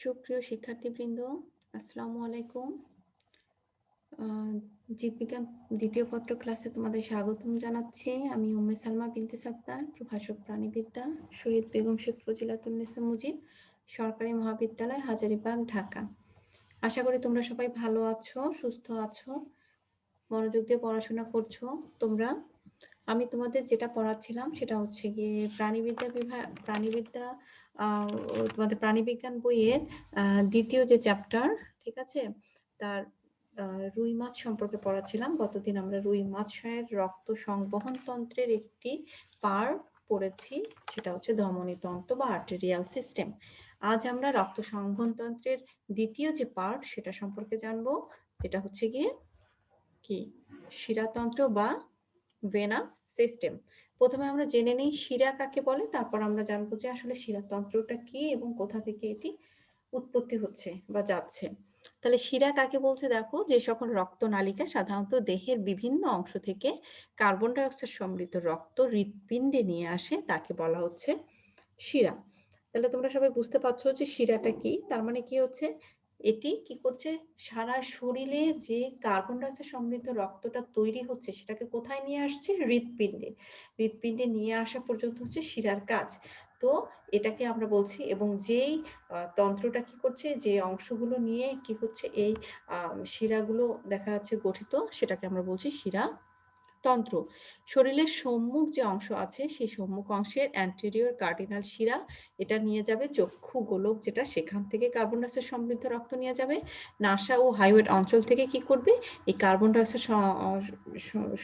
সুপ্রিয় শিক্ষার্থীবৃন্দ, আসসালামু আলাইকুম। জীববিজ্ঞান দ্বিতীয় পত্র ক্লাসে তোমাদের স্বাগতম জানাচ্ছি। আমি উম্মে সালমা বিনতে সাত্তার, প্রভাষক প্রাণীবিদ্যা, শহীদ বেগম শেখ ফজিলাতুন্নেসা মুজিব সরকারি মহাবিদ্যালয়, হাজারীবাগ, ঢাকা। আশা করি তোমরা সবাই ভালো আছো, সুস্থ আছো, মনোযোগ দিয়ে পড়াশোনা করছো। আমি তোমাদের যেটা পড়াচ্ছিলাম সেটা হচ্ছে গিয়ে প্রাণীবিদ্যা তোমাদের প্রাণীবিজ্ঞান বইয়ের দ্বিতীয় যে চ্যাপ্টার, ঠিক আছে, তার রুই মাছ সম্পর্কে পড়াচ্ছিলাম। গতদিন আমরা রুই মাছের রক্ত সংবহন তন্ত্রের একটি পার্ট পড়েছি, সেটা হচ্ছে ধমনীতন্ত্র বা আর্টেরিয়াল সিস্টেম। আজ আমরা রক্ত সংবহন তন্ত্রের দ্বিতীয় যে পার্ট সেটা সম্পর্কে জানবো, যেটা হচ্ছে গিয়ে কি শিরাতন্ত্র বা ভেনাস সিস্টেম। প্রথমে আমরা জেনে নিই শিরা কাকে বলে, তারপর আমরা জানবো যে আসলে শিরাতন্ত্রটা কি এবং কোথা থেকে এটি উৎপত্তি হচ্ছে বা যাচ্ছে। তাহলে শিরা কাকে বলছে দেখো, যে সকল রক্তনালিকা সাধারণত দেহের বিভিন্ন অংশ থেকে কার্বন ডাই অক্সাইড সমৃদ্ধ রক্ত হৃৎপিণ্ডে নিয়ে আসে তাকে বলা হচ্ছে শিরা। তাহলে তোমরা সবাই বুঝতে পারছো যে শিরাটা কি। তার মানে কি হচ্ছে, এটি কি করছে, সারা শরীরে যে কার্বন ডাই অক্সাইড সমৃদ্ধ রক্তটা তৈরি হচ্ছে সেটাকে কোথায় নিয়ে আসছে, হৃৎপিণ্ডে। হৃৎপিণ্ডে নিয়ে আসা পর্যন্ত হচ্ছে শিরার কাজ। তো এটাকে আমরা বলছি, এবং যেই তন্ত্রটা কি করছে, যে অংশগুলো নিয়ে কি হচ্ছে এই শিরাগুলো দেখা যাচ্ছে গঠিত, সেটাকে আমরা বলছি শিরা তন্ত্র। শরীরের সম্মুখ যে অংশ আছে সেই সম্মুখ অংশের অ্যান্টেরিয়র কার্ডিনাল শিরা, এটা নিয়ে যাবে চক্ষু গোলক, যেটা সেখান থেকে কার্বন ডাইঅক্সাইড সমৃদ্ধ রক্ত নিয়ে যাবে। নাসা ও হাইওয়েট অঞ্চল থেকে কি করবে, এই কার্বন ডাইঅক্সাইড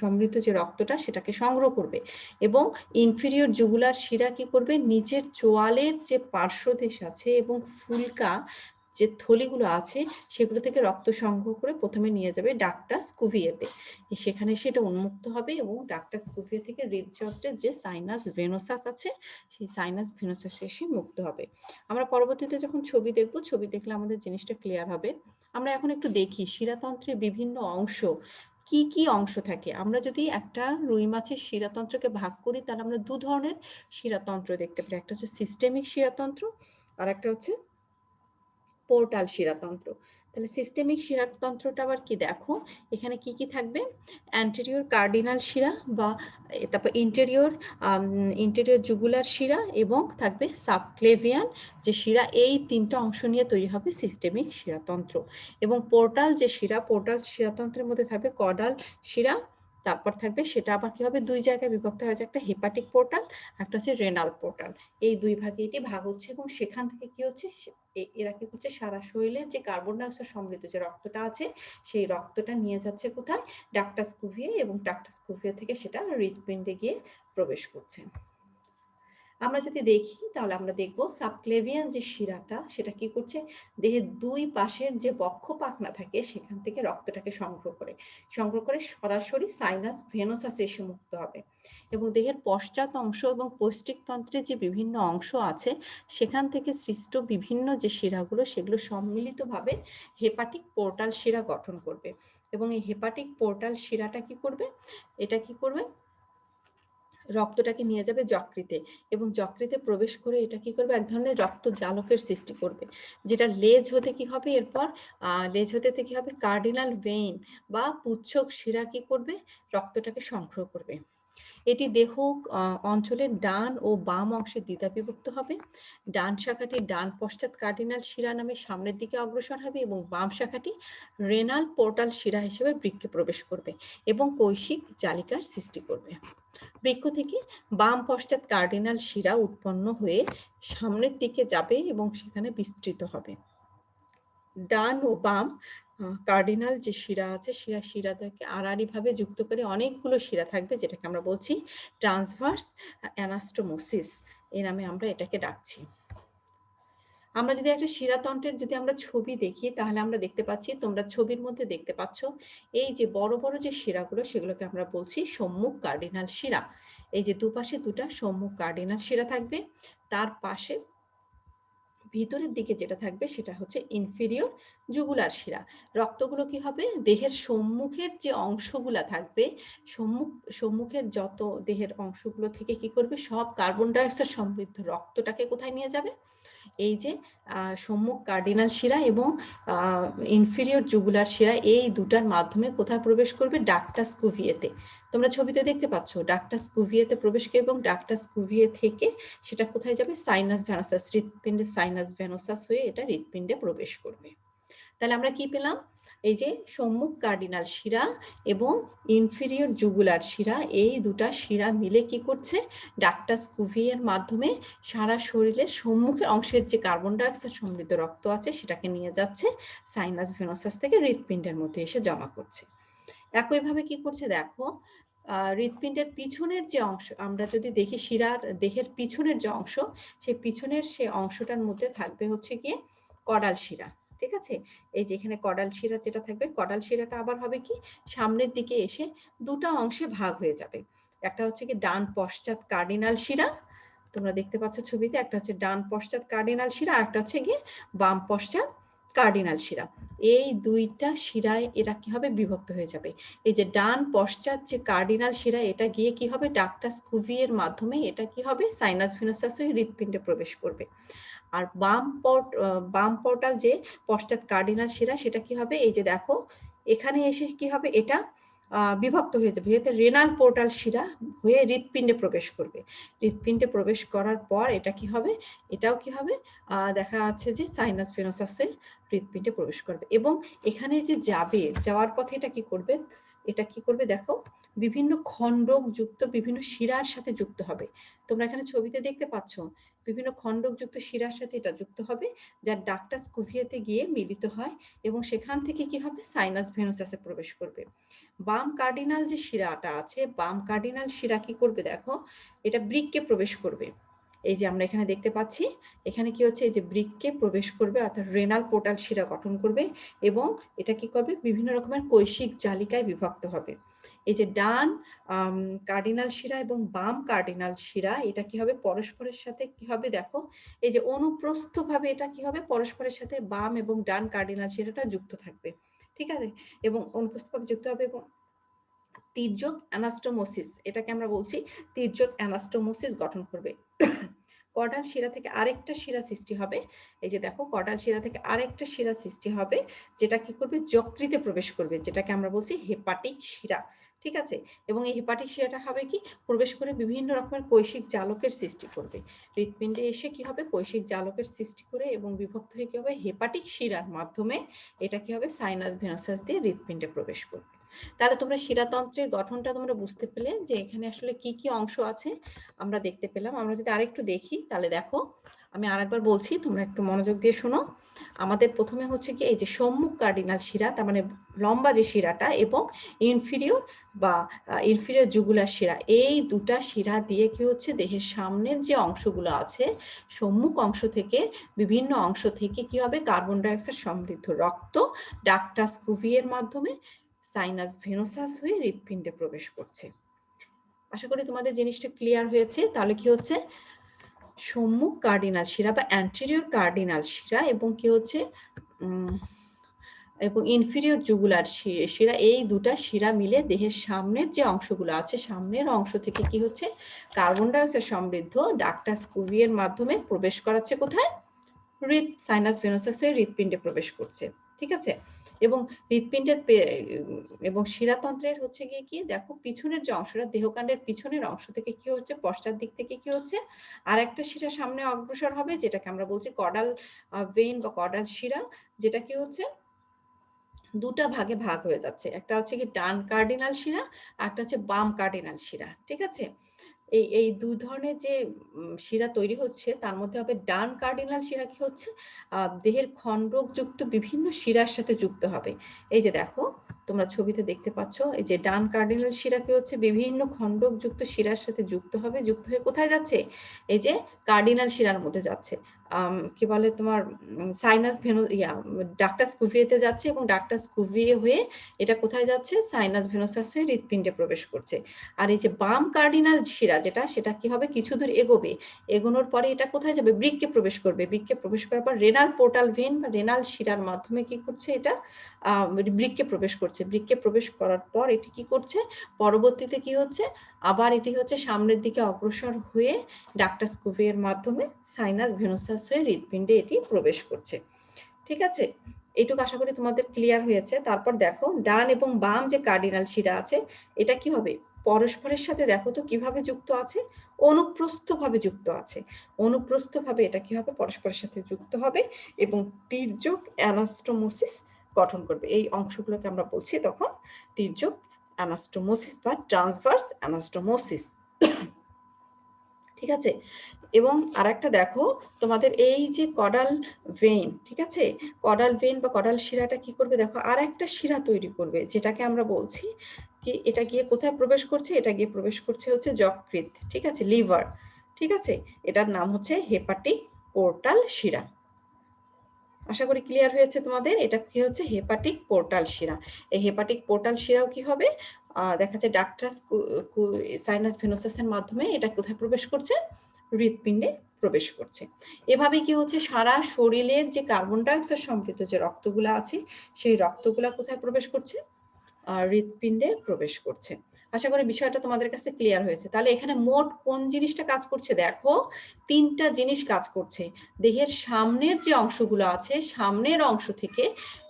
সমৃদ্ধ যে রক্তটা সেটাকে সংগ্রহ করবে। এবং ইনফিরিয়র জুগুলার শিরা কি করবে, নিচের চোয়ালের যে পার্শ্বদেশ আছে এবং ফুলকা যে থলিগুলো আছে সেগুলো থেকে রক্ত সংগ্রহ করে প্রথমে নিয়ে যাবে ডাক্টাস কুভিয়েতে। সেখানে সেটা উন্মুক্ত হবে এবং ডাক্টাস কুভিয়া থেকে হৃদযন্ত্রের যে সাইনাস ভেনোসাস আছে সেই সাইনাস ভেনোসাসে এসে মুক্ত হবে। আমরা পরবর্তীতে যখন ছবি দেখব, ছবি দেখলে আমাদের জিনিসটা ক্লিয়ার হবে। আমরা এখন একটু দেখি শিরাতন্ত্রের বিভিন্ন অংশ, কি কি অংশ থাকে। আমরা যদি একটা রুই মাছের শিরাতন্ত্রকে ভাগ করি তাহলে আমরা দু ধরনের শিরাতন্ত্র দেখতে পাই, একটা হচ্ছে সিস্টেমিক শিরাতন্ত্র আর একটা হচ্ছে পোর্টাল শিরাতন্ত্র। তাহলে সিস্টেমিক শিরাতন্ত্রটা আবার কি, দেখো এখানে কি কি থাকবে, অ্যান্টেরিয়র কার্ডিনাল শিরা বা তারপর ইন্টেরিয়র জুগুলার শিরা এবং থাকবে সাবক্লেভিয়ান যে শিরা, এই তিনটা অংশ নিয়ে তৈরি হবে সিস্টেমিক শিরাতন্ত্র। এবং পোর্টাল যে শিরা, পোর্টাল শিরাতন্ত্রের মধ্যে থাকবে কডাল শিরা, তারপর থাকবে সেটা আবার কি হবে, দুই জায়গায় বিভক্ত হয়েছে, একটা হেপাটিক পোর্টাল, একটা হচ্ছে রেনাল পোর্টাল। এই দুই ভাগে এটি ভাগ হচ্ছে এবং সেখান থেকে কি হচ্ছে, এরা কি করছে, সারা শরীরের যে কার্বন ডাই অক্সাইড সমৃদ্ধ যে রক্তটা আছে সেই রক্তটা নিয়ে যাচ্ছে কোথায়, ডাক্টাস কুভিয়া, এবং ডাক্টাস কুভিয়া থেকে সেটা হৃৎপিণ্ডে গিয়ে প্রবেশ করছে। আমরা যদি দেখি তাহলে আমরা দেখব সাবক্লেভিয়ান যে শিরাটা সেটা কি করছে, দেহের দুই পাশের যে বক্ষ পাখনা থাকে সেখান থেকে রক্তটাকে সংগ্রহ করে সরাসরি সাইনাস ভেনোসাসে এসে মুক্ত হবে। এবং দেহের পশ্চাৎ অংশ এবং পৌষ্টিকতন্ত্রের যে বিভিন্ন অংশ আছে সেখান থেকে সৃষ্ট বিভিন্ন যে শিরাগুলো সেগুলো সম্মিলিতভাবে হেপাটিক পোর্টাল শিরা গঠন করবে। এবং এই হেপাটিক পোর্টাল শিরাটা কি করবে, এটা কি করবে, রক্তটাকে নিয়ে যাবে যকৃতে, এবং যকৃতে প্রবেশ করে এটা কি করবে, এক ধরনের রক্ত জালকের সৃষ্টি করবে, যেটা লেজ হতে কি হবে, এরপর লেজ হতে কি হবে, কার্ডিনাল ভেইন বা পুচ্ছক শিরা কি করবে, রক্তটাকে সংগ্রহ করবে। এটি দেহ অঞ্চলের ডান ও বাম অংশে দ্বিধা বিভক্ত হবে। ডান শাখাটি ডান পশ্চাৎ কার্ডিনাল শিরা নামে সামনের দিকে অগ্রসর হবে এবং বাম শাখাটি রেনাল পোর্টাল শিরা হিসেবে বৃক্কে প্রবেশ করবে এবং কৈশিক জালিকার সৃষ্টি করবে। বৃক্ক থেকে বাম পশ্চাৎ কার্ডিনাল শিরা উৎপন্ন হয়ে সামনের দিকে যাবে এবং সেখানে বিস্তৃত হবে। ডান ও বাম কার্ডিনাল যে শিরা আছে শিরাটাকে আড়াআড়ি ভাবে যুক্ত করে অনেকগুলো শিরা থাকবে, যেটাকে আমরা বলছি ট্রান্সভার্স অ্যানাস্টোমোসিস, এই নামে আমরা এটাকে ডাকছি। আমরা যদি একটা শিরাতন্ত্রের যদি আমরা ছবি দেখি তাহলে আমরা দেখতে পাচ্ছি, তোমরা ছবির মধ্যে দেখতে পাচ্ছ এই যে বড় বড় যে শিরাগুলো সেগুলোকে আমরা বলছি সম্মুখ কার্ডিনাল শিরা। এই যে দুপাশে দুটা সম্মুখ কার্ডিনাল শিরা থাকবে, তার পাশে ভিতরের দিকে যেটা থাকবে সেটা হচ্ছে ইনফেরিয়র জুগুলার শিরা। রক্তগুলো কি হবে, দেহের সম্মুখের যে অংশগুলা থাকবে, সম্মুখের যত দেহের অংশগুলো থেকে কি করবে, সব কার্বন ডাইঅক্সাইড সমৃদ্ধ রক্তটাকে কোথায় নিয়ে যাবে, এই যে সম্মুখ কার্ডিনাল শিরা এবং ইনফেরিয়র জুগুলার শিরা, এই দুটার মাধ্যমে কোথায় প্রবেশ করবে, ডাক্টাস কুভিয়েতে। তোমরা ছবিতে দেখতে পাচ্ছ ডাক্টাস কুভিয়েতে প্রবেশ করবে এবং ডাক্টাস কুভিয়ে থেকে সেটা কোথায় যাবে, সাইনাস ভেনোসাস, হৃৎপিণ্ডে সাইনাস ভেনোসাস হয়ে এটা হৃৎপিণ্ডে প্রবেশ করবে। তাহলে আমরা কি পেলাম, এই যে সম্মুখ কার্ডিনাল শিরা এবং ইনফেরিয়র জুগুলার শিরা, এই দুটা শিরা মিলে কি করছে, ডাক্টাস কুভিয়ের মাধ্যমে সারা শরীরের সম্মুখের অংশের যে কার্বন ডাইঅক্সাইড সমৃদ্ধ রক্ত আছে সেটাকে নিয়ে যাচ্ছে সাইনাস ভেনোসাস থেকে হৃৎপিণ্ডের মধ্যে এসে জমা করছে। একইভাবে কি করছে দেখো, হৃৎপিণ্ডের পিছনের যে অংশ, আমরা যদি দেখি শিরার দেহের পিছনের যে অংশ, সেই পিছনের সেই অংশটার মধ্যে থাকবে হচ্ছে গিয়ে কডাল শিরা। ঠিক আছে, এই যে এখানে কডাল শিরা যেটা থাকবে, কডাল শিরাটা আবার হবে কি, সামনের দিকে এসে দুটো অংশে ভাগ হয়ে যাবে। একটা হচ্ছে কি ডান পশ্চাৎ কার্ডিনাল শিরা, তোমরা দেখতে পাচ্ছ ছবিতে, একটা হচ্ছে ডান পশ্চাৎ কার্ডিনাল শিরা, আর একটা হচ্ছে গিয়ে বাম পশ্চাৎ কার্ডিনাল শিরা। এই দুইটা শিরায় এরা কি হবে, বিভক্ত হয়ে যাবে। এই যে ডান পশ্চাৎ যে কার্ডিনাল শিরা, এটা গিয়ে কি হবে, ডাক্টাস কুভিয়ের মাধ্যমে এটা কি হবে, সাইনাস ভেনোসাস হয়ে হৃৎপিণ্ডে প্রবেশ করবে। আর বাম পোর্টাল যে পশ্চাৎ কার্ডিনাল শিরা, সেটা কি হবে, এই যে দেখো এখানে এসে কি হবে, এটা বিভক্ত হয়ে যাবে, এতে রেনাল পোর্টাল শিরা হয়ে হৃৎপিণ্ডে প্রবেশ করবে। হৃৎপিণ্ডে প্রবেশ করার পর এটা কি হবে, এটাও কি হবে, দেখা যাচ্ছে যে সাইনাস ভেনোসাসে হৃৎপিণ্ডে প্রবেশ করবে। এবং এখানে যে যাবে, যাওয়ার পথে এটা কি করবে, এটা কি করবে দেখো, বিভিন্ন খণ্ডক যুক্ত বিভিন্ন শিরার সাথে যুক্ত হবে। তোমরা এখানে ছবিতে দেখতে পাচ্ছ বিভিন্ন খণ্ডকযুক্ত শিরার সাথে এটা যুক্ত হবে, যা ডাক্টাস কুভিয়েতে গিয়ে মিলিত হয় এবং সেখান থেকে কি হবে, সাইনাস ভেনোসাসে প্রবেশ করবে। বাম কার্ডিনাল যে শিরাটা আছে, বাম কার্ডিনাল শিরা কি করবে দেখো, এটা বৃক্কে প্রবেশ করবে। এই যে আমরা এখানে দেখতে পাচ্ছি, এখানে কি হচ্ছে, এই যে বৃক্কে প্রবেশ করবে, অর্থাৎ রেনাল পোর্টাল শিরা গঠন করবে এবং এটা কি করবে, বিভিন্ন রকমের কৈশিক জালিকায় বিভক্ত হবে। এই যে ডান কার্ডিনাল শিরা এবং বাম কার্ডিনাল শিরা, এটা কি হবে, পরস্পরের সাথে কি হবে দেখো, এই যে অনুপ্রস্থ ভাবে এটা কি হবে, পরস্পরের সাথে বাম এবং ডান কার্ডিনাল শিরাটা যুক্ত থাকবে। ঠিক আছে, এবং অনুপ্রস্থ ভাবে যুক্ত হবে এবং তির্যক অ্যানাস্টোমোসিস, এটাকে আমরা বলছি তির্যক অ্যানাস্টোমোসিস গঠন করবে। কর্ডাল শিরা থেকে আরেকটা শিরা সৃষ্টি হবে, এই যে দেখো কর্ডাল শিরা থেকে আরেকটা শিরা সৃষ্টি হবে, যেটা কি করবে, যকৃতে প্রবেশ করবে, যেটাকে আমরা বলছি হেপাটিক শিরা। ঠিক আছে, এবং এই হেপাটিক শিরাটা হবে কি, প্রবেশ করে বিভিন্ন রকমের কৈশিক জালকের সৃষ্টি করবে। হৃৎপিণ্ডে এসে কি হবে, কৈশিক জালকের সৃষ্টি করে এবং বিভক্ত হয়ে কি হবে, হেপাটিক শিরার মাধ্যমে এটা কি হবে, সাইনাস ভেনোসাস দিয়ে হৃৎপিণ্ডে প্রবেশ করবে। তাহলে তোমরা শিরাতন্ত্রের গঠনটা তোমরা বুঝতে পেলে যে এখানে আসলে কি কি অংশ আছে আমরা দেখতে পেলাম। আমরা যদি আরেকটু দেখি তাহলে দেখো, আমি আরেকবার বলছি, তোমরা একটু মনোযোগ দিয়ে শোনো। আমাদের প্রথমে হচ্ছে কি, এই যে সম্মুখ কার্ডিনাল শিরা, তার মানে লম্বা যে শিরাটা, এবং ইনফিরিয়র বা ইনফিরিয়র জুগুলার শিরা, এই দুটা শিরা দিয়ে কি হচ্ছে, দেহের সামনের যে অংশগুলো আছে, সম্মুখ অংশ থেকে বিভিন্ন অংশ থেকে কি হবে, কার্বন ডাইঅক্সাইড সমৃদ্ধ রক্ত ডাক্টাস কুভিয়ের মাধ্যমে সাইনাস ভেনোসাস হয়ে হৃৎপিণ্ডে প্রবেশ করছে। আশা করি তোমাদের জিনিসটা ক্লিয়ার হয়েছে। তাহলে কি হচ্ছে, সম্মুখ কার্ডিনাল শিরা বা অ্যান্টেরিয়র কার্ডিনাল শিরা এবং কি হচ্ছে এবং ইনফিরিয়র জুগুলার শিরা, এই দুটা শিরা মিলে দেহের সামনের যে অংশগুলো আছে, সামনের অংশ থেকে কি হচ্ছে, কার্বন ডাইঅক্সাইড সমৃদ্ধ ডাক্টাস কুভিয়ের মাধ্যমে প্রবেশ করাচ্ছে কোথায়, সাইনাস ভেনোসাসে হৃৎপিণ্ডে প্রবেশ করছে। ঠিক আছে, এবং হৃৎপিণ্ডের এবং শিরাতন্ত্রের হচ্ছে গিয়ে কি দেখো, পিছনের যে অংশটা, দেহকাণ্ডের পিছনের অংশ থেকে কি হচ্ছে, পশ্চাৎ দিক থেকে কি হচ্ছে, আর একটা শিরা সামনে অগ্রসর হবে, যেটাকে আমরা বলছি কডাল ভেইন বা কডাল শিরা, যেটা কি হচ্ছে দুটা ভাগে ভাগ হয়ে যাচ্ছে। একটা হচ্ছে কি ডান কার্ডিনাল শিরা, আর একটা হচ্ছে বাম কার্ডিনাল শিরা। ঠিক আছে, এই দুই ধরনের যে শিরা তৈরি হচ্ছে, তার মধ্যে হবে ডান কার্ডিনাল শিরা কি হচ্ছে, দেহের খণ্ডকযুক্ত বিভিন্ন শিরার সাথে যুক্ত হবে। এই যে দেখো, তোমরা ছবিতে দেখতে পাচ্ছ এই যে ডান কার্ডিনাল শিরা কি হচ্ছে বিভিন্ন খণ্ডকযুক্ত শিরার সাথে যুক্ত হবে, যুক্ত হয়ে কোথায় যাচ্ছে, এই যে কার্ডিনাল শিরার মধ্যে যাচ্ছে, কি বলে তোমার সাইনাস ভেনো ডাক্টাস কুভিয়েতে যাচ্ছে এবং ডাক্টাস কুভিয়ে হয়ে এটা কোথায় যাচ্ছে, সাইনাস ভেনোসাস হয়ে হৃৎপিণ্ডে প্রবেশ করছে। আর এই যে বাম কার্ডিনাল শিরা যেটা, সেটা কি হবে, কিছু দূর এগোবে, এগোনোর পরে এটা কোথায় যাবে, বৃক্কে প্রবেশ করবে, বৃক্কে প্রবেশ করার পর রেনাল পোর্টাল ভেন বা রেনাল শিরার মাধ্যমে কি করছে, এটা বৃক্কে প্রবেশ করছে, বৃক্কে প্রবেশ করার পর এটি কি করছে, পরবর্তীতে কি হচ্ছে, আবার এটি হচ্ছে সামনের দিকে অগ্রসর হয়ে ডাক্টাস কুভিয়ের মাধ্যমে সাইনাস ভেনোসাস হয়ে হৃৎপিণ্ডে এটি প্রবেশ করছে। ঠিক আছে, এইটুকু আশা করি তোমাদের ক্লিয়ার হয়েছে। তারপর দেখো ডান এবং বাম যে কার্ডিনাল শিরা আছে এটা কি হবে, পরস্পরের সাথে দেখো তো কিভাবে যুক্ত আছে, অনুপ্রস্থ ভাবে যুক্ত আছে, অনুপ্রস্থ ভাবে এটা কি হবে, পরস্পরের সাথে যুক্ত হবে এবং তির্যক অ্যানাস্টোমোসিস গঠন করবে। এই অংশগুলোকে আমরা বলছি তখন তির্যক অ্যানাস্টোমোসিস বা ট্রান্সভার্স অ্যানাস্টোমোসিস। ঠিক আছে, এবং আরেকটা দেখো তোমাদের এই যে কডাল ভেইন, ঠিক আছে, কডাল ভেইন বা কডাল শিরাটা কি করবে দেখো, আর একটা শিরা তৈরি করবে যেটাকে আমরা বলছি কি, এটা গিয়ে কোথায় প্রবেশ করছে, এটা গিয়ে প্রবেশ করছে হচ্ছে যকৃৎ, ঠিক আছে, লিভার, ঠিক আছে, এটার নাম হচ্ছে হেপাটিক পোর্টাল শিরা। আশা করি ক্লিয়ার হয়েছে তোমাদের, এটা কি হচ্ছে হেপাটিক পোর্টাল শিরা। এই হেপাটিক পোর্টাল শিরাও কি হবে, দেখা যায় ডাক্টাস সাইনাস ভেনোসাসের মাধ্যমে এটা কোথায় প্রবেশ করছে, হৃৎপিণ্ডে প্রবেশ করছে। এভাবে কি হচ্ছে সারা শরীরের যে কার্বন ডাই অক্সাইড সমৃদ্ধ যে রক্তগুলো আছে সেই রক্তগুলা কোথায় প্রবেশ করছে, হৃৎপিণ্ডে প্রবেশ করছে। আশা করি বিষয়টা তোমাদের কাছে ক্লিয়ার হয়েছে। তাহলে এখানে মোট কোন জিনিসটা কাজ করছে দেখো, তিনটা জিনিস কাজ করছে। দেহের সামনের যে অংশগুলো আছে সামনের অংশ থেকে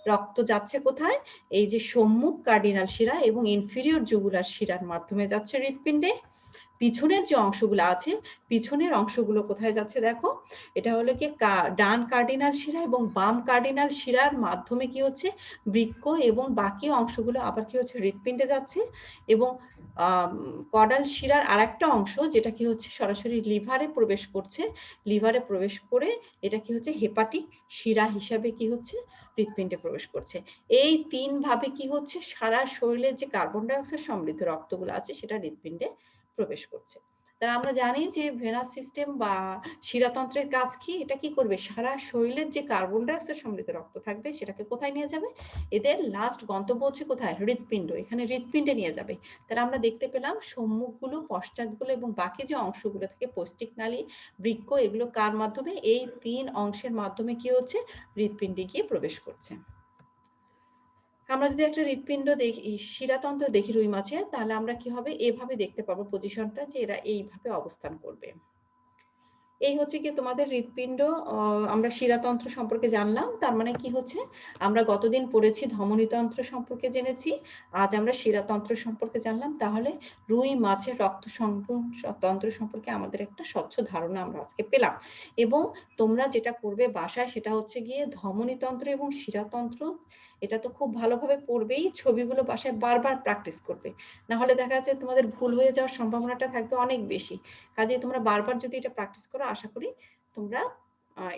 রক্ত যাচ্ছে কোথায়, এই যে সম্মুখ কার্ডিনাল শিরা এবং ইনফিরিয়র জুগুলার শিরার মাধ্যমে যাচ্ছে হৃৎপিণ্ডে। পিছনের যে অংশগুলো আছে পিছনের অংশগুলো কোথায় যাচ্ছে দেখো, এটা হলো কি ডান কার্ডিনাল শিরা এবং বাম কার্ডিনাল শিরার মাধ্যমে কি হচ্ছে বৃক্ক এবং বাকি অংশগুলো আবার কি হচ্ছে হৃৎপিণ্ডে যাচ্ছে। এবং কডাল শিরার আরেকটা অংশ যেটা কি হচ্ছে সরাসরি লিভারে প্রবেশ করছে, লিভারে প্রবেশ করে এটা কি হচ্ছে হেপাটিক শিরা হিসাবে কি হচ্ছে হৃৎপিণ্ডে প্রবেশ করছে। এই তিন ভাবে কি হচ্ছে সারা শরীরের যে কার্বন ডাই অক্সাইড সমৃদ্ধ রক্তগুলো আছে সেটা হৃৎপিণ্ডে প্রবেশ করছে। তাহলে আমরা জানি যে ভেনাস সিস্টেম বা শিরাতন্ত্রের কাজ কি, এটা কি করবে সারা শরীরের যে কার্বন ডাই অক্সাইড সমৃদ্ধ রক্ত থাকবে সেটাকে কোথায় নিয়ে যাবে, এদের লাস্ট গন্তব্য হচ্ছে কোথায়, হৃৎপিণ্ড, এখানে হৃৎপিণ্ডে নিয়ে যাবে। তাহলে আমরা দেখতে পেলাম সম্মুখগুলো, পশ্চাৎগুলো এবং বাকি যে অংশগুলো থাকে পৌষ্টিক নালী, বৃক্ক, এগুলো কার মাধ্যমে, এই তিন অংশের মাধ্যমে কি হচ্ছে হৃৎপিণ্ডে গিয়ে প্রবেশ করছে। আমরা যদি একটা হৃৎপিণ্ড দেখি, শিরাতন্ত্র দেখি রুই মাছে, তাহলে আমরা কি হবে এভাবে দেখতে পাবো পজিশনটা যে এরা এইভাবে অবস্থান করবে। এই হচ্ছে কি তোমাদের হৃৎপিণ্ড, আমরা শিরাতন্ত্র সম্পর্কে জানলাম। তার মানে কি হচ্ছে আমরা গতদিন পড়েছি ধমনীতন্ত্র সম্পর্কে জেনেছি, আজ আমরা শিরাতন্ত্র সম্পর্কে জানলাম। তাহলে রুই মাছের রক্ত তন্ত্র সম্পর্কে আমাদের একটা স্বচ্ছ ধারণা আমরা আজকে পেলাম। এবং তোমরা যেটা করবে বাসায় সেটা হচ্ছে গিয়ে ধমনীতন্ত্র এবং শিরাতন্ত্র এটা তো খুব ভালোভাবে পড়বেই, ছবিগুলো বাসায় বারবার প্র্যাকটিস করবে, না হলে দেখা যাচ্ছে তোমাদের ভুল হয়ে যাওয়ার সম্ভাবনাটা থাকবে অনেক বেশি। কাজে তোমরা বারবার যদি এটা প্র্যাকটিস করো আশা করি তোমরা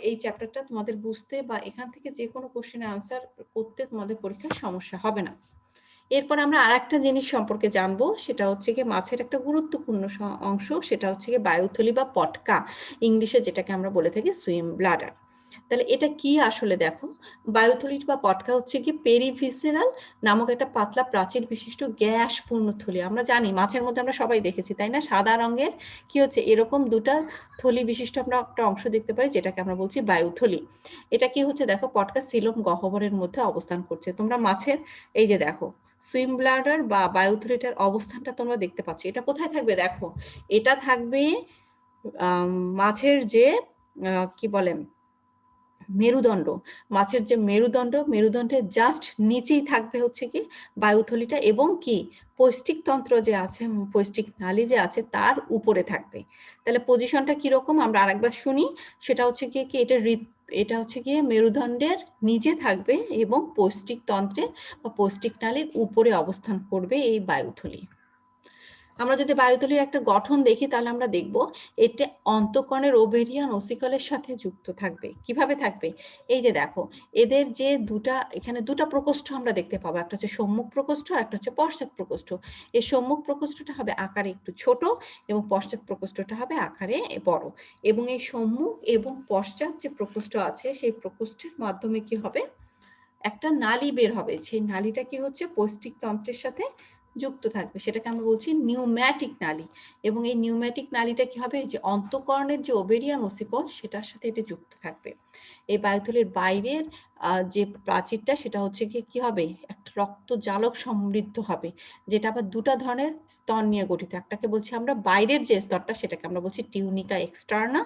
এই চ্যাপ্টারটা তোমাদের বুঝতে বা এখান থেকে যে কোনো কোশ্চেনে আনসার করতে তোমাদের পরীক্ষায় সমস্যা হবে না। এরপর আমরা আরেকটা জিনিস সম্পর্কে জানবো, সেটা হচ্ছে কি মাছের একটা গুরুত্বপূর্ণ অংশ, সেটা হচ্ছে কি বায়ুথলি বা পটকা, ইংলিশে যেটাকে আমরা বলে থাকি সুইম ব্লাডার। তাহলে এটা কি আসলে দেখো, বায়ুথলি বা পটকা হচ্ছে কি পেরিভিসেরাল নামক একটা পাতলা প্রাচীর বিশিষ্ট গ্যাস পূর্ণ থলি। আমরা জানি মাছের মধ্যে আমরা সবাই দেখেছি তাই না, সাদা রঙের কি হচ্ছে এরকম দুটা থলি বিশিষ্ট আমরা একটা অংশ দেখতে পাই যেটাকে আমরা বলছি বায়ুথলি। এটা কি হচ্ছে দেখো পটকা সিলোম গহ্বরের মধ্যে অবস্থান করছে। তোমরা মাছের এই যে দেখো সুইম ব্লাডার বা বায়ুথলিটার অবস্থানটা তোমরা দেখতে পাচ্ছ, এটা কোথায় থাকবে দেখো, এটা থাকবে মাছের যে কি বলে মেরুদণ্ড, মাছের যে মেরুদণ্ডের জাস্ট নিচেই থাকবে হচ্ছে কি বায়ুথলিটা, এবং কি পৌষ্টিক তন্ত্র যে আছে, পৌষ্টিক নালী যে আছে তার উপরে থাকবে। তাহলে পজিশনটা কিরকম আমরা আরেকবার শুনি, সেটা হচ্ছে কি এটা হচ্ছে গিয়ে মেরুদণ্ডের নিচে থাকবে এবং পৌষ্টিক তন্ত্রের বা পৌষ্টিক নালীর উপরে অবস্থান করবে এই বায়ুথলি। আমরা যদি বায়ুথলির একটা গঠন দেখি তাহলে আমরা দেখব এটা অন্তঃকণের ওভেরিয়ান ওসিকলের সাথে যুক্ত থাকবে। কিভাবে থাকবে? এই যে দেখো, এদের যে এখানে দুটা প্রকোষ্ঠ আমরা দেখতে পাবো, একটা হচ্ছে সম্মুখ প্রকোষ্ঠ আর একটা হচ্ছে পশ্চাৎ প্রকোষ্ঠ। এই সম্মুখ প্রকোষ্ঠটা হবে আকারে একটু ছোট এবং পশ্চাৎ প্রকোষ্ঠটা হবে আকারে বড়। এবং এই সম্মুখ এবং পশ্চাৎ যে প্রকোষ্ঠ আছে সেই প্রকোষ্ঠের মাধ্যমে কি হবে, একটা নালী বের হবে। সেই নালীটা কি হচ্ছে, পৌষ্টিক তন্ত্রের সাথে যুক্ত থাকবে, সেটাকে আমরা বলছি নিউম্যাটিক নালী। এবং এই নিউম্যাটিক নালীটা কি হবে, যে অন্তঃকরণের যে ওভেরিয়ান ওসিকল সেটার সাথে এটি যুক্ত থাকবে। এই বায়ুথলির বাইরের যে প্রাচীরটা সেটা হচ্ছে কি হবে, একটা রক্ত জালক সমৃদ্ধ হবে, যেটা আবার দুটা ধরনের স্তর নিয়ে গঠিত। একটাকে বলছি আমরা বাইরের যে স্তরটা সেটাকে আমরা বলছি টিউনিকা এক্সটার্না,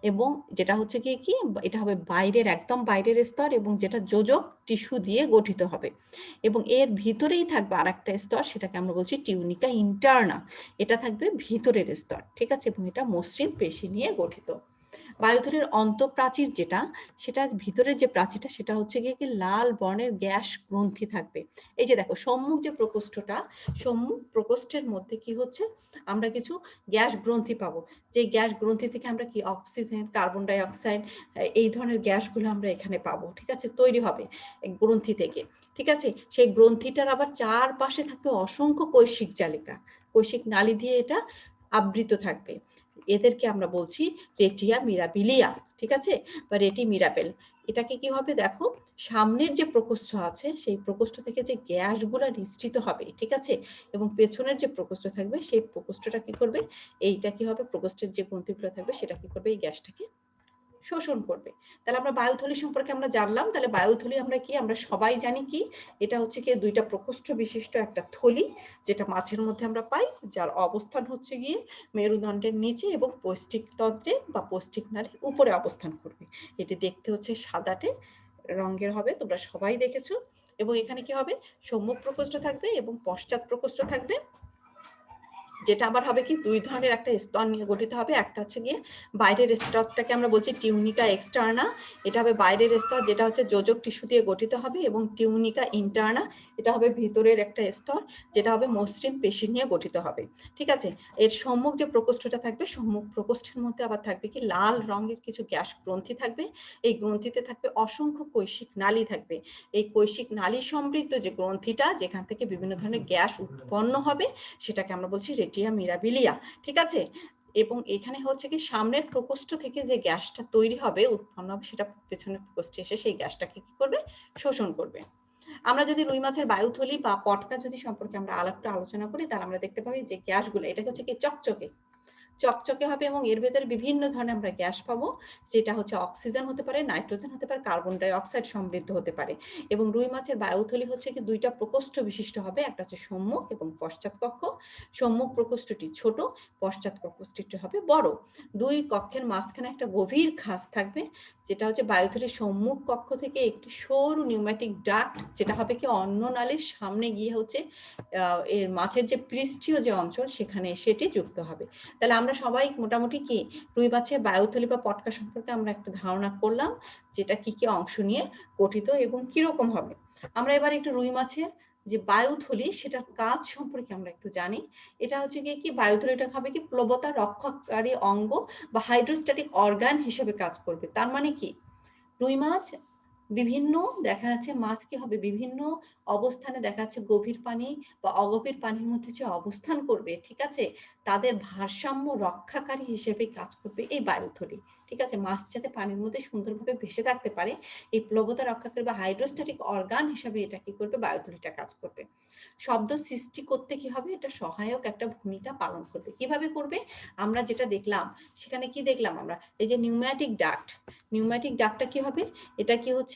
এবং যেটা হচ্ছে কি এটা হবে বাইরের, একদম বাইরের স্তর, এবং যেটা যোজক টিস্যু দিয়ে গঠিত হবে। এবং এর ভিতরেই থাকবে আর একটা স্তর, সেটাকে আমরা বলছি টিউনিকা ইন্টারনা, এটা থাকবে ভিতরের স্তর, ঠিক আছে। এবং এটা মসৃণ পেশি নিয়ে গঠিত। বায়ুথলির অন্তঃপ্রাচীর যেটা, সেটা ভিতরের যে প্রাচীরটা সেটা হচ্ছে গিয়ে কি লাল বর্ণের গ্যাস গ্রন্থি থাকবে। এই যে দেখো, সম্মুখ যে প্রকোষ্ঠটা, সম্মুখ প্রকোষ্ঠের মধ্যে কি হচ্ছে, আমরা কিছু গ্যাস গ্রন্থি পাবো। যে গ্যাস গ্রন্থি থেকে আমরা কি অক্সিজেন, কার্বন ডাই অক্সাইড, এই ধরনের গ্যাসগুলো আমরা এখানে পাবো, ঠিক আছে, তৈরি হবে গ্রন্থি থেকে, ঠিক আছে। সেই গ্রন্থিটার আবার চারপাশে থাকবে অসংখ্য কৈশিক জালিকা, কৈশিক নালী দিয়ে এটা আবৃত থাকবে। এদেরকে আমরা বলছি রেটিয়া মিরাবিলিয়া, ঠিক আছে, বা রেটি মিরাবেল। এটাকে কি হবে, দেখো সামনের যে প্রকোষ্ঠ আছে সেই প্রকোষ্ঠ থেকে যে গ্যাসগুলা নিঃসৃত হবে, ঠিক আছে, এবং পেছনের যে প্রকোষ্ঠ থাকবে সেই প্রকোষ্ঠটা কি করবে, এইটা কি হবে, প্রকোষ্ঠের যে গ্রন্থিগুলো থাকবে সেটা কি করবে, এই গ্যাসটাকে শোষণ করবে। তাহলে আমরা বায়ুথলি সম্পর্কে আমরা জানলাম। তাহলে বায়ুথলি আমরা কি, আমরা সবাই জানি কি, এটা হচ্ছে কি দুইটা প্রকোষ্ঠ বিশিষ্ট একটা থলি, যেটা মাছের মধ্যে আমরা পাই, যার অবস্থান হচ্ছে গিয়ে মেরুদণ্ডের নিচে এবং পৌষ্টিক তন্ত্রে বা পৌষ্টিক নালীর উপরে অবস্থান করবে। এটি দেখতে হচ্ছে সাদাটে রঙের হবে, তোমরা সবাই দেখেছো। এবং এখানে কি হবে, সম্মুখ প্রকোষ্ঠ থাকবে এবং পশ্চাৎ প্রকোষ্ঠ থাকবে, যেটা আবার হবে কি দুই ধরনের একটা স্তর নিয়ে গঠিত হবে। একটা হচ্ছে গিয়ে বাইরের স্তরটাকে আমরা বলছি টিউনিকা এক্সটার্না, এটা হবে বাইরের স্তর, যেটা হচ্ছে যোজক টিস্যু দিয়ে গঠিত হবে, এবং টিউনিকা ইন্টারনা, এটা হবে ভিতরের একটা স্তর, যেটা হবে মসৃণ পেশি নিয়ে গঠিত হবে, ঠিক আছে। এর সম্মুখ যে প্রকোষ্ঠটা থাকবে, সম্মুখ প্রকোষ্ঠের মধ্যে আবার থাকবে কি লাল রঙের কিছু গ্যাস গ্রন্থি থাকবে। এই গ্রন্থিতে থাকবে অসংখ্য কৈশিক নালী থাকবে। এই কৈশিক নালী সমৃদ্ধ যে গ্রন্থিটা, যেখান থেকে বিভিন্ন ধরনের গ্যাস উৎপন্ন হবে, সেটাকে আমরা বলছি রেটিয়া মিরাবিলিয়া, ঠিক আছে। এবং এখানে হচ্ছে কি সামনের প্রকোষ্ঠ থেকে যে গ্যাসটা তৈরি হবে, উৎপন্ন হবে, সেটা পেছনের প্রকোষ্ঠে এসে সেই গ্যাসটাকে কি করবে, শোষণ করবে। আমরা যদি রুই মাছের বায়ুথলি বা পটকা যদি সম্পর্কে আমরা আলোচনা করি, তাহলে আমরা দেখতে পাবি যে গ্যাসগুলো, এটা হচ্ছে কি চকচকে চকচকে হবে, এবং এর ভেতরে বিভিন্ন ধরনের আমরা গ্যাস পাবো, যেটা হচ্ছে অক্সিজেন হতে পারে, নাইট্রোজেন হতে পারে, কার্বন ডাই অক্সাইড সমৃদ্ধ হতে পারে। এবং রুই মাছের বায়ুথলি হচ্ছে কি দুইটা প্রকোষ্ঠ বিশিষ্ট হবে, একটা হচ্ছে সম্মুখ এবং পশ্চাৎ কক্ষ। সম্মুখ প্রকোষ্ঠটি ছোট, পশ্চাৎ প্রকোষ্ঠটি হবে বড়। দুই কক্ষের মাঝখানে একটা গভীর খাঁজ থাকবে, যেটা হচ্ছে বায়ুথলির সম্মুখ কক্ষ থেকে একটি সরু নিউম্যাটিক ডাক্ট, যেটা হবে কি অন্য নালীর সামনে গিয়ে হচ্ছে এর মাছের যে পৃষ্ঠীয় যে অঞ্চল সেখানে সেটি যুক্ত হবে। তাহলে আমরা সবাই মোটামুটি কি রুই মাছের বায়ুথলি বা পটকা সম্পর্কে আমরা একটা ধারণা করলাম, যেটা কি কি অংশ নিয়ে গঠিত এবং কিরকম হবে। আমরা এবার একটু রুই মাছের যে বায়ুথলি সেটার কাজ সম্পর্কে আমরা একটু জানি। এটা হচ্ছে কি বায়ুথলিটা হবে কি প্লবতা রক্ষাকারী অঙ্গ বা হাইড্রোস্ট্যাটিক অর্গান হিসেবে কাজ করবে। তার মানে কি, রুই মাছ বিভিন্ন দেখা যাচ্ছে মাছ কি হবে, বিভিন্ন অবস্থানে দেখা যাচ্ছে গভীর পানি বা অগভীর পানির মধ্যে যে অবস্থান করবে, ঠিক আছে, তাদের ভারসাম্য রক্ষাকারী হিসেবে কাজ করবে এই বায়ুথলি, ঠিক আছে। মাছ যাতে পানির মধ্যে সুন্দরভাবে ভেসে থাকতে পারে, এই প্লবতা রক্ষাকারী বা হাইড্রোস্ট্যাটিক অর্গান হিসেবে এটা কি করবে, বায়ুথলিটা কাজ করবে। শব্দ সৃষ্টি করতে কি হবে, এটা সহায়ক একটা ভূমিকা পালন করবে। কিভাবে করবে, আমরা যেটা দেখলাম সেখানে কি দেখলাম, আমরা এই যে নিউম্যাটিক ডাক্ট, নিউম্যাটিক ডাক্টটা কি হবে, এটা কি হচ্ছে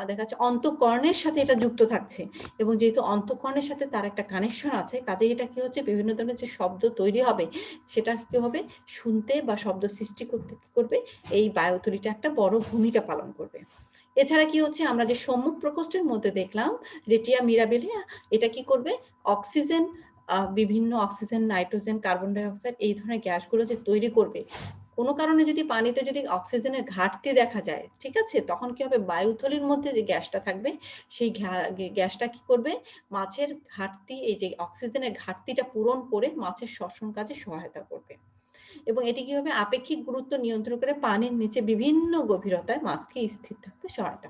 দেখা যাচ্ছে অন্তঃকর্ণের সাথে এটা যুক্ত থাকছে, এবং যেহেতু অন্তঃকর্ণের সাথে তার একটা কানেকশন আছে, কাজে এটা কি হচ্ছে বিভিন্ন ধরনের যে শব্দ তৈরি হবে সেটা কি হবে, শুনতে বা শব্দ সৃষ্টি করতে কি করবে, এই বায়ুথলিটা একটা বড় ভূমিকা পালন করবে। এছাড়া কি হচ্ছে, আমরা যে সম্মুখ প্রকোষ্ঠের মধ্যে দেখলাম রেটিয়া মিরাবেলিয়া, এটা কি করবে, অক্সিজেন, বিভিন্ন oxygen, nitrogen, carbon die oxide, এই ধরনের গ্যাসগুলো যে তৈরি করবে, কোনো কারণে যদি পানিতে যদি অক্সিজেনের ঘাটতি দেখা যায়, ঠিক আছে, তখন কি হবে, বায়ুথলির মধ্যে যে গ্যাসটা থাকবে সেই গ্যাসটা কি করবে, মাছের ঘাটতি, এই যে অক্সিজেনের ঘাটতিটা পূরণ করে মাছের শ্বসন কাজে সহায়তা করবে। এবং এটি কি হবে, আপেক্ষিক গুরুত্ব নিয়ন্ত্রণ করে পানির নিচে বিভিন্ন গভীরতায় মাছকে স্থির থাকতে সহায়তা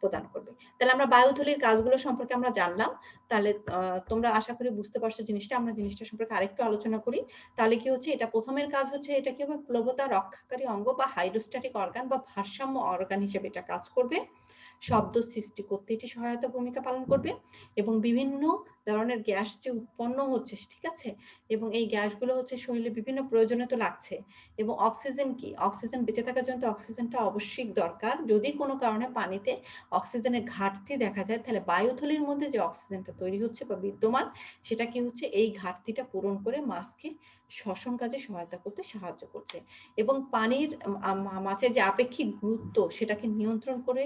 প্রদান করবে। তাহলে আমরা বায়ুথলির কাজগুলো সম্পর্কে আমরা জানলাম। তাহলে তোমরা আশা করি বুঝতে পারছো জিনিসটা। আমরা জিনিসটা সম্পর্কে আরেকটু আলোচনা করি। তাহলে কি হচ্ছে, এটা প্রথমের কাজ হচ্ছে, এটা কি হবে, প্লবতা রক্ষাকারী অঙ্গ বা হাইড্রোস্ট্যাটিক অর্গান বা ভারসাম্য অর্গান হিসেবে এটা কাজ করবে। শব্দ সৃষ্টি করতে এটি সহায়তা ভূমিকা পালন করবে এবং বিভিন্ন ধরনের গ্যাস যে উৎপন্ন হচ্ছে, ঠিক আছে, এবং এই গ্যাসগুলো হচ্ছে শরীরে বিভিন্ন প্রয়োজনে তো লাগছে। এবং অক্সিজেন কি, অক্সিজেন বেঁচে থাকার জন্য তো অক্সিজেনটা অবশ্যই দরকার। যদি কোনো কারণে পানিতে অক্সিজেনের ঘাটতি দেখা যায়, তাহলে বায়ুথলির মধ্যে যে অক্সিজেনটা তৈরি হচ্ছে বা বিদ্যমান, সেটা কি হচ্ছে, এই ঘাটতিটা পূরণ করে মাছকে শ্বসন কাজে সহায়তা করতে সাহায্য করছে। এবং পানির মাছের যে আপেক্ষিক গুরুত্ব সেটাকে নিয়ন্ত্রণ করে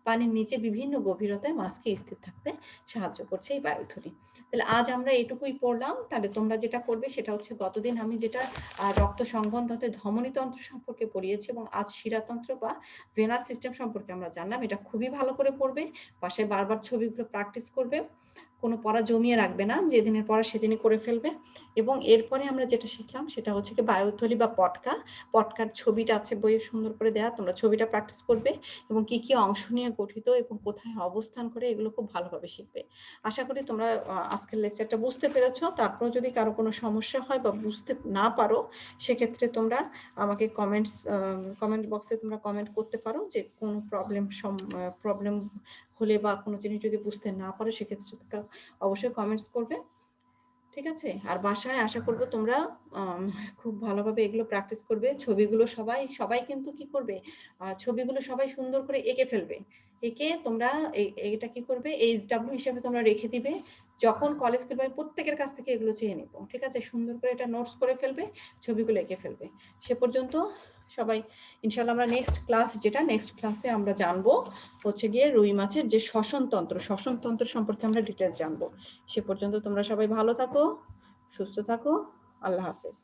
পানির নিচে বিভিন্ন গভীরতায় মাছকে স্থির থাকতে সাহায্য করছে এই বায়ুথলি। তাহলে আজ আমরা এটুকুই পড়লাম। তাহলে তোমরা যেটা করবে সেটা হচ্ছে, গতদিন আমি যেটা রক্ত সংবহনতন্ত্রে ধমনীতন্ত্র সম্পর্কে পড়িয়েছি এবং আজ শিরাতন্ত্র বা ভেনাস সিস্টেম সম্পর্কে আমরা জানলাম। এটা খুবই ভালো করে পড়বে, পাশে বারবার ছবিগুলো প্র্যাকটিস করবে, কোনো পড়া জমিয়ে রাখবে না, যেদিনের পড়া সেদিনই করে ফেলবে। এবং এরপরে আমরা যেটা শিখলাম সেটা হচ্ছে কি, বায়ুথলি বা পটকার ছবিটা আছে বইয়ে সুন্দর করে দেয়া, তোমরা ছবিটা প্র্যাকটিস করবে এবং কি কি অংশ নিয়ে গঠিত এবং কোথায় অবস্থান করে, এগুলো খুব ভালোভাবে শিখবে। আশা করি তোমরা আজকের লেকচারটা বুঝতে পেরেছো। তারপর যদি কারো কোনো সমস্যা হয় বা বুঝতে না পারো, সেক্ষেত্রে তোমরা আমাকে কমেন্ট বক্সে তোমরা কমেন্ট করতে পারো যে কোন প্রবলেম হলে বা কোনো জিনিস যদি বুঝতে না পারো, সেক্ষেত্রে তোমরা অবশ্যই কমেন্টস করবে, ঠিক আছে। আর বাসায় আশা করবো তোমরা খুব ভালোভাবে এগুলো প্র্যাকটিস করবে। ছবিগুলো সবাই কিন্তু কি করবে, ছবিগুলো সবাই সুন্দর করে এঁকে ফেলবে। এঁকে তোমরা এটা কি করবে, HW হিসেবে তোমরা রেখে দিবে। যখন কলেজ করবে প্রত্যেকের কাছ থেকে এগুলো চেয়ে নেবো, ঠিক আছে। সুন্দর করে এটা নোটস করে ফেলবে, ছবিগুলো এঁকে ফেলবে। সে পর্যন্ত সবাই, ইনশাল্লাহ আমরা নেক্সট ক্লাসে আমরা জানবো হচ্ছে গিয়ে রুই মাছের যে শ্বসনতন্ত্র সম্পর্কে আমরা ডিটেলস জানবো। সে পর্যন্ত তোমরা সবাই ভালো থাকো, সুস্থ থাকো। আল্লাহ হাফেজ।